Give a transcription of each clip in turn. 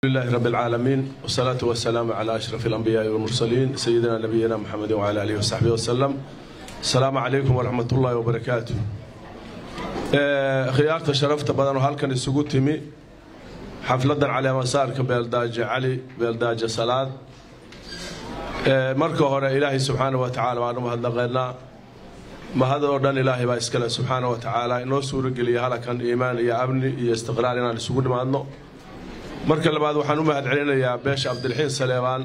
لله رب العالمين والصلاة والسلام على أشرف الأنبياء والمرسلين سيدنا نبينا محمد وعلى آله وصحبه وسلم. السلام عليكم ورحمة الله وبركاته. خيارة شرفت بدن وهالكن السجود تمي حفلة على مسار كبلداج علي بلداج صلاة مركه هنا إلهي سبحانه وتعالى وأنا مهد غيرنا ما هذا أردن إلهي باسكله سبحانه وتعالى إنه سورة قلي هالكن إيمان يا ابني يا استقرارنا السجود معنا. marka labaad waxaan u mahad celinayaa beesha Abdulxiin Saleebaan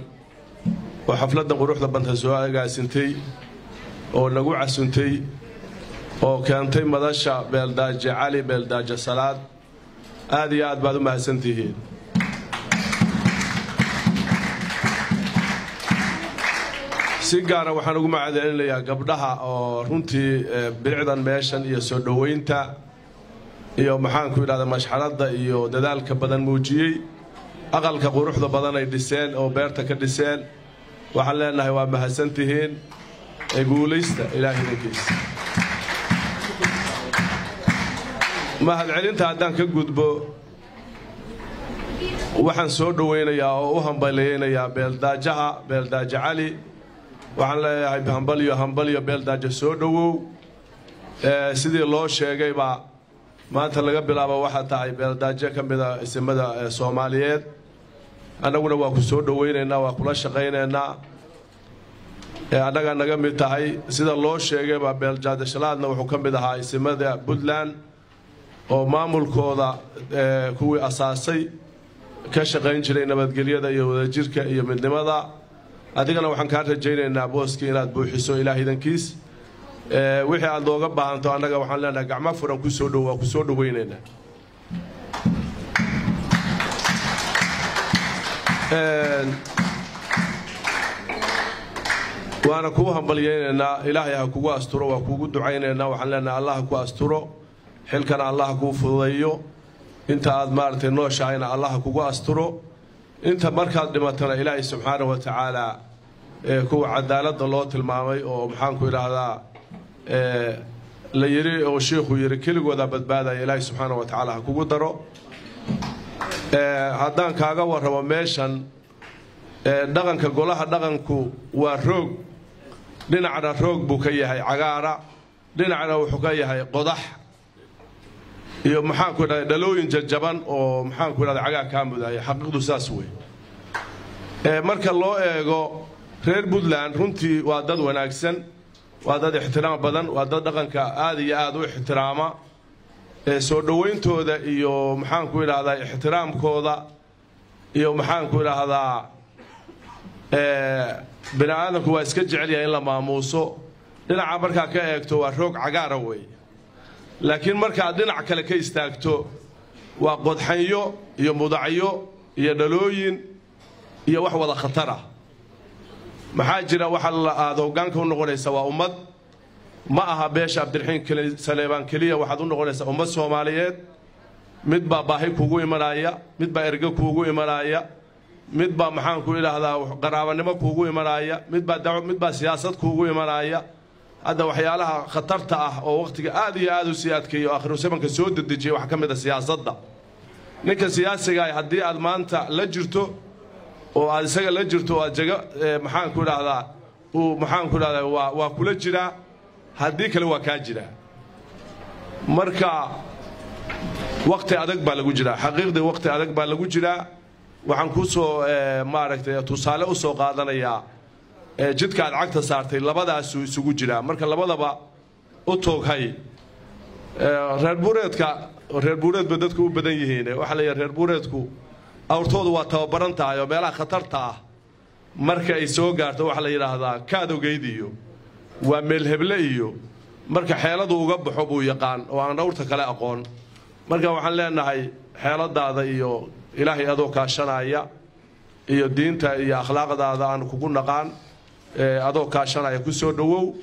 oo xafladda quruxda banta soo agaasintay oo lagu casuntay oo keentay madasha beeldaaje cali beeldaaje salaad aad iyo aad baad u mahadsantihiin si gaar ah waxaan ugu mahad celinayaa gabdhaha oo runtii bilicdan meeshan iyo soo dhaweynta iyo maxaan ku yiraahdaa mashxaradda iyo dadaalka badan muujiyay aqalka quruxda badan ay dhiseen oo beerta ka dhiseen waxaan leenahay waa mahadsantihiin ee guuleysta ilaahay nagiis mahad celinta haddaan ka gudbo waxaan soo dhaweynayaa oo u hambaleynayaa beeldaaje cali waxaan leeyahay hambalyo beeldaaje soo dhawow sidii loo sheegay baa maanta laga bilaabo waxa tahay beeldaaje kamida isimada Soomaaliyeed anaguna waa ku soo dhaweynaynaa waa kula shaqeynaynaa anaga naga mid tahay sida loo sheegay baa beeldaaje salaadna wuxuu kamid ahaa isimada Puntland oo maamulkooda kuwii asaasay ka shaqeyn jiray nabadgelyada iyo wadajirka iyo midnimada adigana waxaan ka rajaynaynaa booski inaad buuxiso ilaahidankiis wixii aad looga baahanto anaga waxaan leenahay gacmo furan ku soo dhaweynayna waana ku hambalyeynayna ilaahay ha kugu asturo waa kugu ducaynayna waxaan leenahay Allah ku asturo xilkana Allah ku fududeeyo inta aad maartay nooshayna Allah kugu asturo inta markaad dhimatana ilaahay subxaanahu wa ta'ala kuwa cadaaladda loo tilmaamay oo maxaan ku yiraahdaa la yiri oo sheekhu yiri keligooda badbaadaya ilaahay subxaanahu wa ta'ala kugu daro haddaan kaaga warramo meeshan dhaqanka golaha dhaqanku waa roog dhinacna roog buu ka yahay cagaara dhinacna wuxuu ka yahay qodax iyo maxaan ku yiraahdaa dhalooyin jajaban oo maxaan ku yiraahdaa cagaa ka mudaya xaqiiqdu saas weey marka loo eego reer Puntland runtii waa dad wanaagsan waa dad ixtiraam badan waa dad dhaqanka aad iyo aad u ixtiraama soo dhaweyntooda iyo maxaan ku yiraahdaa ixtiraamkooda iyo maxaan ku yiraahdaa bini'aadamku waa iska jecel yahay in la maamuuso dhinaca marka ka eegto waa roog cagaara weey laakiin marka dhinac kale ka istaagto waa qodxanyo iyo mudacyo iyo dhalooyin iyo wax wada khatar ah maxaa jira waxa la aad hoggaanka u noqonaysa waa ummad ma aha beesha Abdulxiin Saleebaan kaliya waxaad u noqonaysaa ummad Soomaaliyeed mid baa baahi kugu imanaya mid baa erga kugu imanaya mid baa maxaan ku ilaahdaa qaraabanimo kugu imanaya mid baa siyaasad kugu imanaya hadda waxyaalaha khatarta ah oo waqtiga aad iyo aad u siyaadkeeyo akhriyo sabanka soo dadajiyay wax kamid ah siyaasadda ninka siyaasiga ah haddii aad maanta la jirto oo aad isaga la jirto aad jaga maxaan ku yiraahdaa maxaan ku yiraahdaa waa kula jira haddii kale waa ka jira marka waqti adag baa lagu jira xaqiiqda waqti adag baa lagu jira waxaan ku soo maaragtay tusaale u soo qaadanayaa jidka aad cagta saartay labadaas isugu jira marka labadaba u tooghay reer buureedba dadku u badan yihiin waxa la yiraahdaa reer buureedku awrtoodu waa tababaran tahay oo meelaha khatarta ah marka ay soo gaarto waxa la yiraahdaa kaadogeydiyo waa meel heble iyo marka xeeladu uga baxo buu yaqaan oo aan awrta kale aqoon marka waxaan leenahay xeeladaada iyo ilaahay adoo kaashanaya iyo diinta iyo akhlaaqdaada aan kugu naqaan adoo kaashanaya ku soo dhawow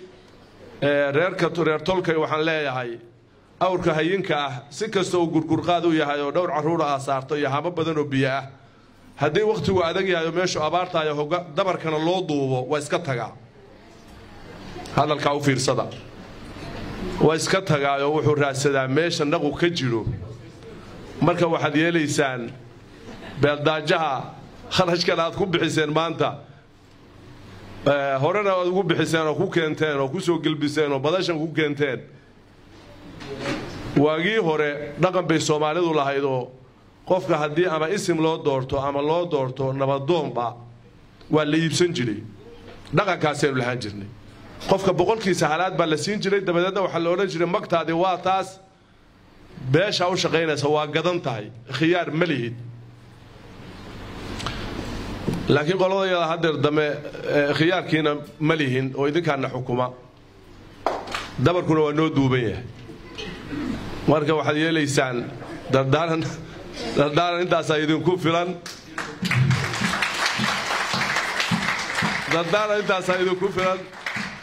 reer tolkay waxaan leeyahay awrka hayinka ah si kasta oo gurgurqaad u yahay oo dhowr caruur ah saarto iyo haba badan oo biyo ah haddii waqtigu adag yahay oo meeshu abaarta iyo dabarkana loo duubo waa iska tagaa hadalka u fiirsada waa iska tagaa oo wuxuu raadsadaa meesha naqu ka jiro marka waxaad yeelaysaan beeldaajaha kharashkan aad ku bixiseen maanta horena aad ugu bixiseen oo ku keenteen oo ku soo galbiseen oo badashan ku keenteen waagii hore dhaqan bay Soomaalidu lahayd oo qofka haddii ama isim loo doorto ama loo doorto nabadoonba waa la iibsan jiray dhaqankaas aynu lahaan jirnay qofka boqolkiisa halaad baa la siin jiray dabadeedna waxa la oran jiray magtaadi waa taas beesha u shaqeynaysa waa gadan tahay khiyaar ma lihid laakiin qoladayada hadda dame khiyaarkiina ma lihin oo idinkaana xukuma dabarkuna waa noo duuban yahay marka waxaad yeelaysaan dardaaran intaas ay idinku filan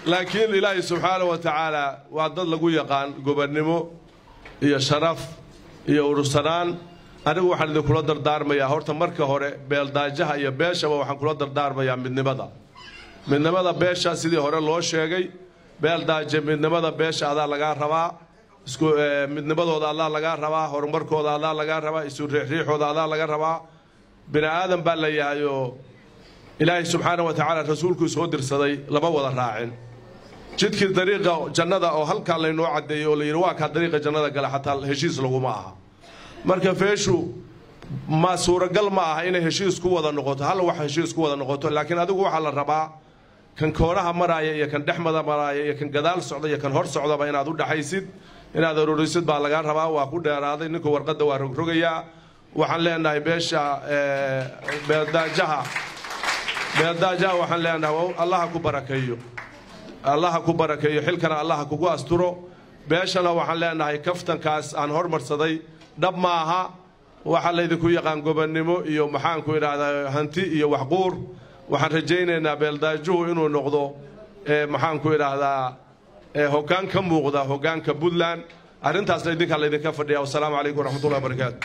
laakiin ilaahay subxaanahu wa tacaala waa dad lagu yaqaan gobonnimo iyo sharaf iyo urursanaan anigu waxaan idinkula dardaarmayaa horta marka hore beeldaajaha iyo beeshaba waxaan kula dardaarmayaa midnimada beesha sidii hore loo sheegay beeldaaje midnimada beesha adaa lagaa rabaa midnimadooda adaa lagaa rabaa horumarkooda adaa lagaa rabaa isu riixriixooda adaa laga rabaa bini aadan baa la yahay oo ilaahay subxaanahu wa tacaala rasuulku soo dirsaday lama wada raacin jidkii dariiqa jannada oo halkaa laynoo caddeeyey oo la yidhi waa kaa dariiqa jannada gala xataa heshiis laguma aha marka feeshu ma suuragal ma aha inay heshiis ku wada noqoto hal wax heshiis ku wada noqoto laakiin adigu waxaa la rabaa kan koonaha maraaya iyo kan dhexmada maraaya iyo kan gadaal socda iyo kan hor socdaba inaad u dhaxaysid inaad ururisid baa laga rabaa waa ku dheeraaday ninku warqadda waa rogrogayaa waxaan leenahay beesha beeldaajaha waxaan leenahay allaha ku barakeeyo xilkana allaha kugu asturo beeshana waxaan leenahay kaftankaas aan hormarsaday dhab maaha waxa laydinku yaqaan gobonnimo iyo maxaanku idhaahdaa hanti iyo waxquur waxaan rajaynaynaa beeldaajuhu inuu noqdo maxaanku idhaahdaa hoggaan ka muuqda hoggaanka Puntland arrintaasna idinka laydinka fadhiyaa wassalaamu calaykum waraxmatullahi wabarakaatu